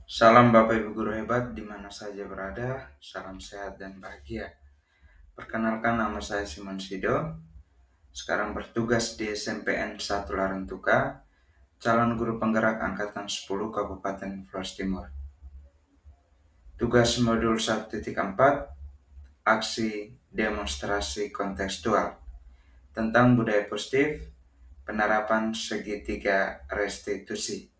Salam Bapak Ibu Guru hebat di mana saja berada, salam sehat dan bahagia. Perkenalkan, nama saya Simon Sido, sekarang bertugas di SMPN 1 Larantuka, calon guru penggerak Angkatan 10 Kabupaten Flores Timur. Tugas modul 1.4, aksi demonstrasi kontekstual tentang budaya positif, penerapan segitiga restitusi.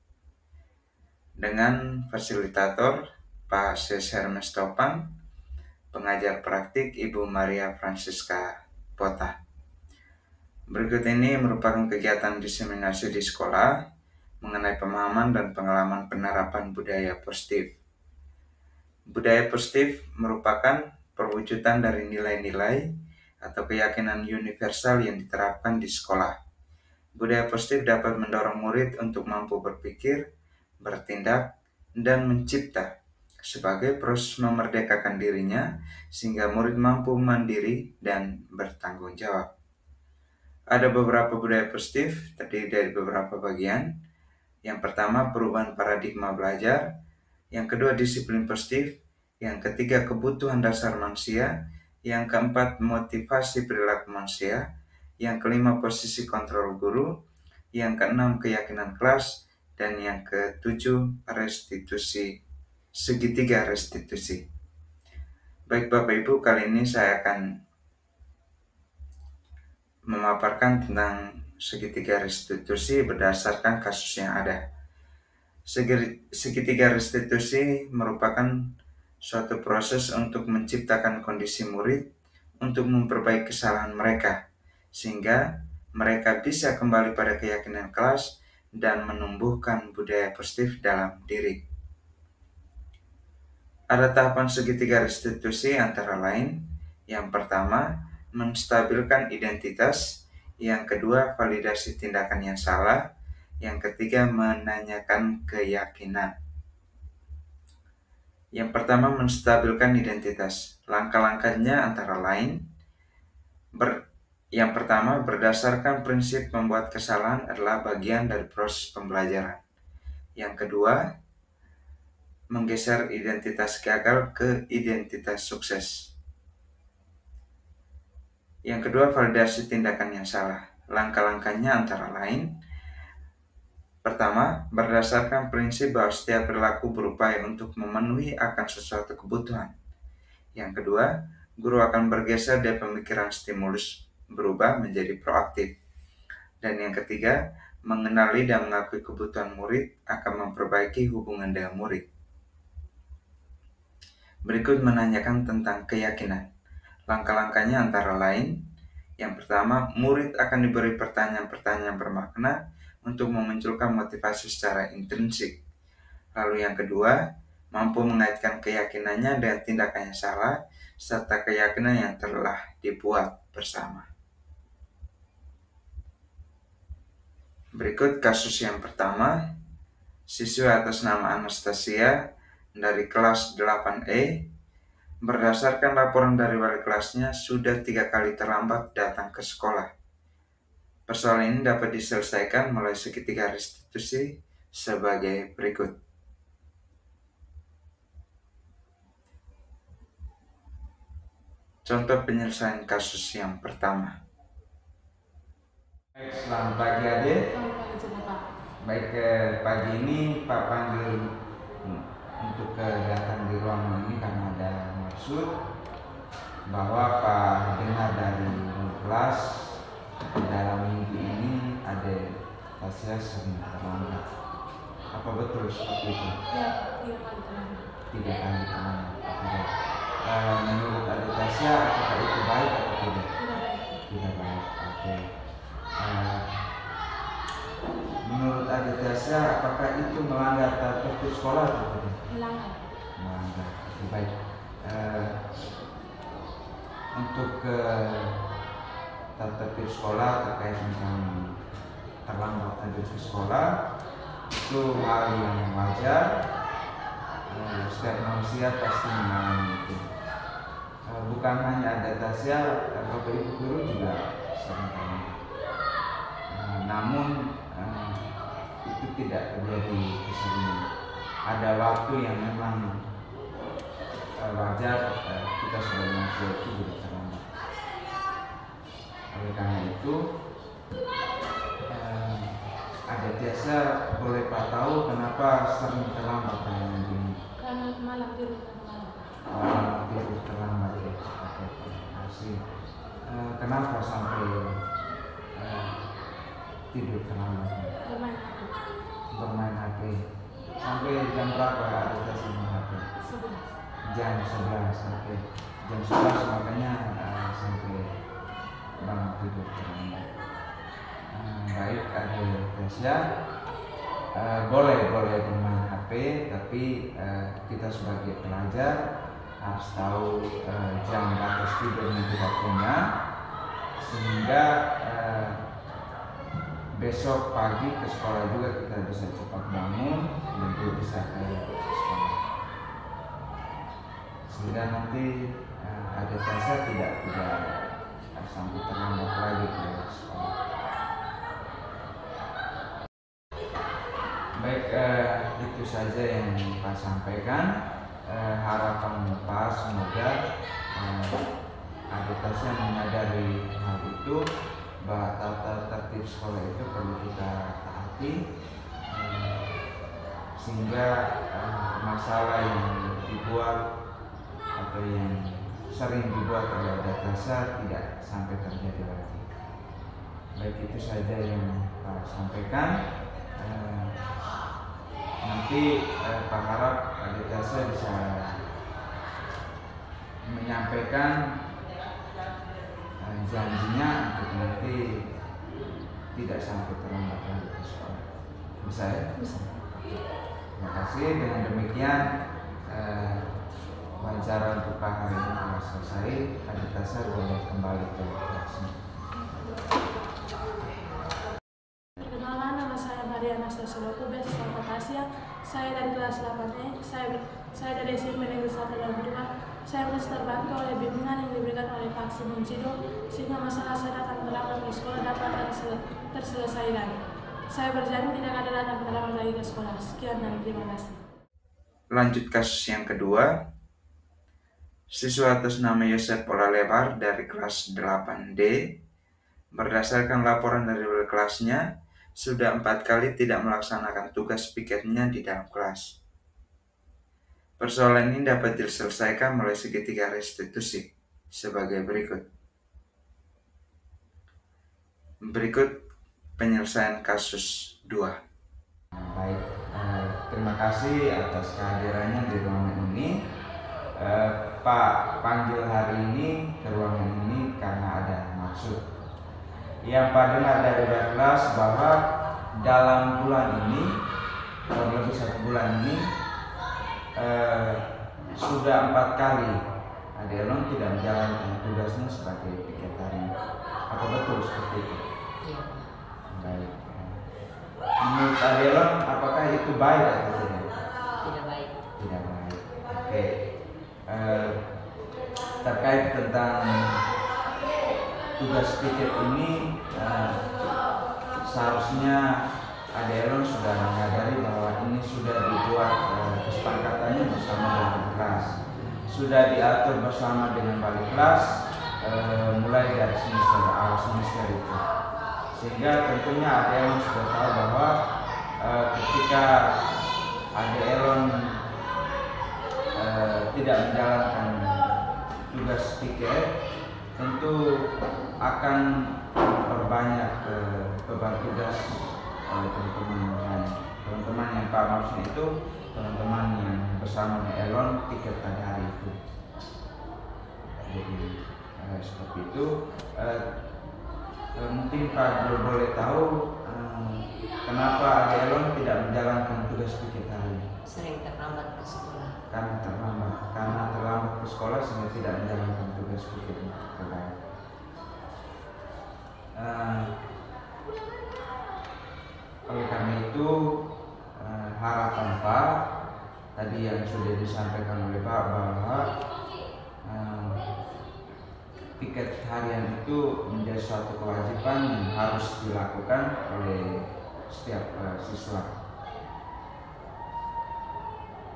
Dengan fasilitator Pak Sis Hermes Topang, pengajar praktik Ibu Maria Francisca Pota. Berikut ini merupakan kegiatan diseminasi di sekolah mengenai pemahaman dan pengalaman penerapan budaya positif. Budaya positif merupakan perwujudan dari nilai-nilai atau keyakinan universal yang diterapkan di sekolah. Budaya positif dapat mendorong murid untuk mampu berpikir, bertindak, dan mencipta sebagai proses memerdekakan dirinya sehingga murid mampu mandiri dan bertanggung jawab. Ada beberapa budaya positif terdiri dari beberapa bagian. Yang pertama, perubahan paradigma belajar. Yang kedua, disiplin positif. Yang ketiga, kebutuhan dasar manusia. Yang keempat, motivasi perilaku manusia. Yang kelima, posisi kontrol guru. Yang keenam, keyakinan kelas. Dan yang ketujuh, restitusi, segitiga restitusi. Baik Bapak Ibu, kali ini saya akan memaparkan tentang segitiga restitusi berdasarkan kasus yang ada. Segitiga restitusi merupakan suatu proses untuk menciptakan kondisi murid untuk memperbaiki kesalahan mereka, sehingga mereka bisa kembali pada keyakinan kelas dan menumbuhkan budaya positif dalam diri. Ada tahapan segitiga restitusi antara lain. Yang pertama, menstabilkan identitas. Yang kedua, validasi tindakan yang salah. Yang ketiga, menanyakan keyakinan. Yang pertama, menstabilkan identitas. Langkah-langkahnya antara lain, yang pertama, berdasarkan prinsip membuat kesalahan adalah bagian dari proses pembelajaran. Yang kedua, menggeser identitas gagal ke identitas sukses. Yang kedua, validasi tindakan yang salah. Langkah-langkahnya antara lain, pertama, berdasarkan prinsip bahwa setiap perilaku berupaya untuk memenuhi akan sesuatu kebutuhan. Yang kedua, guru akan bergeser dari pemikiran stimulus berubah menjadi proaktif. Dan yang ketiga, mengenali dan mengakui kebutuhan murid akan memperbaiki hubungan dengan murid. Berikut menanyakan tentang keyakinan. Langkah-langkahnya antara lain, yang pertama, murid akan diberi pertanyaan-pertanyaan bermakna untuk memunculkan motivasi secara intrinsik. Lalu yang kedua, mampu mengaitkan keyakinannya dengan tindakannya salah, serta keyakinan yang telah dibuat bersama. Berikut kasus yang pertama, siswa atas nama Anastasia dari kelas 8E, berdasarkan laporan dari wali kelasnya sudah 3 kali terlambat datang ke sekolah. Persoalan ini dapat diselesaikan melalui segitiga restitusi sebagai berikut. Contoh penyelesaian kasus yang pertama. Baik, selamat pagi adik. Baik, pagi ini Pak panggil untuk datang di ruangan ini karena ada maksud bahwa Pak dengar dari kelas dalam minggu ini ada Tasya sering terlambat. Apa betul seperti itu? Ya, 3 kali terlambat. 3 kali terlambat. Menurut adik Tasya, apakah itu baik atau tidak? Tidak baik. Tidak baik. Oke. Menurut adik Tasya, apakah itu melanggar tata tertib sekolah atau tidak? Melanggar. Melanggar. Oke, baik. Untuk tata tertib sekolah terkait dengan terlambat hadir ke sekolah itu hal yang wajar. Setiap manusia pasti mengalami itu. Bukan hanya ada Tasya, Bapak Ibu guru juga sering terlambat. Namun itu tidak terjadi keseringan. ada waktu yang memang wajar kita sebagai manusia itu juga terlambat. Oleh karena itu ada biasa boleh Pak tahu kenapa sering terlambat dengan ini? Karena malam tidur terlambat. Tidur terlambat ya. Oke, terima kasih. Kenapa sampai tidur terlambat? Bermain HP. Bermain HP. Sampai jam berapa ada tes main HP? 11. Jam 11. Oke. Jam 11 makanya sampai bangun tidur terlambat. Baik, ada tesnya. Boleh bermain HP, tapi kita sebagai pelajar harus tahu jam batas tidur yang kita punya, sehingga besok pagi ke sekolah juga kita bisa cepat bangun dan juga bisa ke sekolah, sehingga nanti ada dasar tidak sampai terlambat lagi ke sekolah. Baik, itu saja yang Pak sampaikan. Harapan Pak semoga adik-adik menyadari hal itu, bahwa tata tertib sekolah itu perlu kita taati, sehingga masalah yang dibuat atau yang sering dibuat oleh adik-adik tidak sampai terjadi lagi. Baik, itu saja yang Pak sampaikan. Nanti Pak harap adik-adik bisa menyampaikan janjinya untuk nanti tidak sampai terlambat lagi ke sekolah. Bisa ya? Bisa. Terima kasih. Dengan demikian wawancara untuk Pak hari ini telah selesai. Adik-adik boleh kembali ke kelasnya. Perkenalkan, nama saya Maria Anastasia Lokubes, Selamat Asia. Saya dari kelas 8E. Saya dari SMP Negeri 1 dan 2. Saya merasa terbantu oleh bimbingan yang diberikan oleh Pak Simon Sido, sehingga masalah saya datang terlambat ke sekolah dapat terselesaikan. Saya berjanji tidak ada datang terlambat lagi ke sekolah. Sekian dan terima kasih. Lanjut kasus yang kedua. Siswa atas nama Yosef Polalebar dari kelas 8D, berdasarkan laporan dari wali kelasnya, sudah 4 kali tidak melaksanakan tugas piketnya di dalam kelas. Persoalan ini dapat diselesaikan melalui segitiga restitusi sebagai berikut. Berikut penyelesaian kasus 2. Baik, terima kasih atas kehadirannya di ruangan ini. Pak panggil hari ini ke ruangan ini karena ada maksud. Yang Pak dengar dari kelas bahwa dalam bulan ini, kurang lebih 1 bulan ini, sudah 4 kali Adelon tidak menjalankan tugasnya sebagai piket hari. Apa betul seperti itu? Iya. Baik. Menurut Adelon, apakah itu baik atau tidak? Tidak baik. Tidak baik. Oke. Terkait tentang tugas piket ini, seharusnya Adelon sudah menyadari bahwa ini sudah dibuat kesepakatannya bersama dengan kelas, sudah diatur bersama dengan balik kelas mulai dari awal semester itu, sehingga tentunya Adelon sudah tahu bahwa ketika Adelon tidak menjalankan tugas piket, tentu akan memperbanyak beban tugas oleh teman-teman yang Pak maksudnya itu teman-teman yang bersama Elon tiket pada hari itu. Jadi seperti itu. Mungkin Pak boleh tahu kenapa Elon tidak menjalankan tugas piket hari? Sering terlambat ke sekolah. Karena terlambat ke sekolah sehingga tidak menjalankan tugas piket hari. Oleh karena itu harapan Pak tadi yang sudah disampaikan oleh Pak bahwa piket harian itu menjadi suatu kewajiban yang harus dilakukan oleh setiap siswa.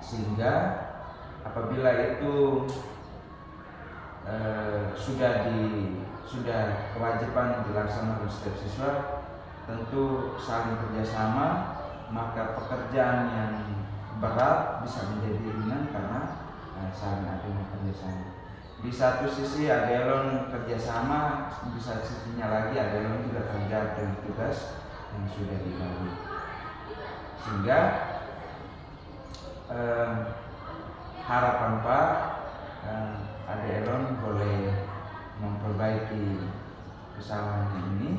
sehingga apabila itu sudah kewajiban dilaksanakan setiap siswa, tentu saling kerjasama, maka pekerjaan yang berat bisa menjadi ringan karena saling adanya kerjasama. Di satu sisi Adelon kerjasama, di satu sisinya lagi Adelon juga terjawab dengan tugas yang sudah dibagi, sehingga harapan Pak, Adelon boleh memperbaiki kesalahannya ini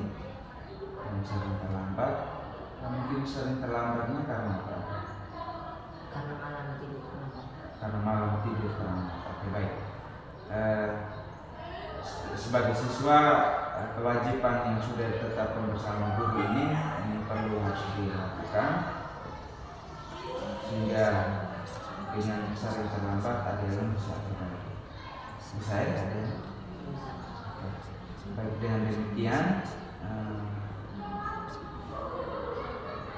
yang sering terlambat. Mungkin sering terlambatnya karena apa? Karena malam tidur terlambat. Karena malam tidur terlambat. Oke, baik. Sebagai siswa, kewajiban yang sudah ditetapkan bersama guru ini perlu harus dilakukan, sehingga dengan sering terlambat Adelon bisa perbaiki. Bisa ya, Adelon? Baik, dengan demikian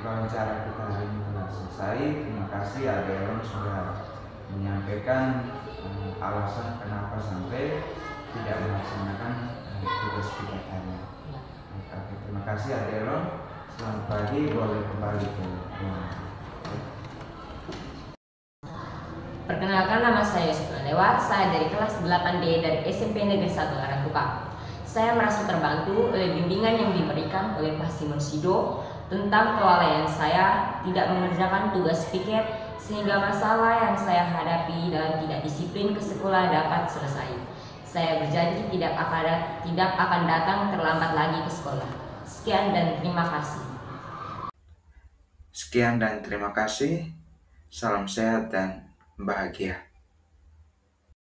wawancara kita hari ini telah selesai. Terima kasih Adelon sudah menyampaikan alasan kenapa sampai tidak melaksanakan tugas pidatannya. Oke, terima kasih Adelon. Selamat pagi, boleh kembali ke ruangan. Perkenalkan, nama saya Yusuf Lewat. Saya dari kelas 8D dari SMP Negeri 1 Larantuka. Saya merasa terbantu oleh bimbingan yang diberikan oleh Pak Simon Sido tentang kelalaian saya tidak mengerjakan tugas piket, sehingga masalah yang saya hadapi dalam tidak disiplin ke sekolah dapat selesai. Saya berjanji tidak akan datang terlambat lagi ke sekolah. Sekian dan terima kasih. Sekian dan terima kasih. Salam sehat dan bahagia.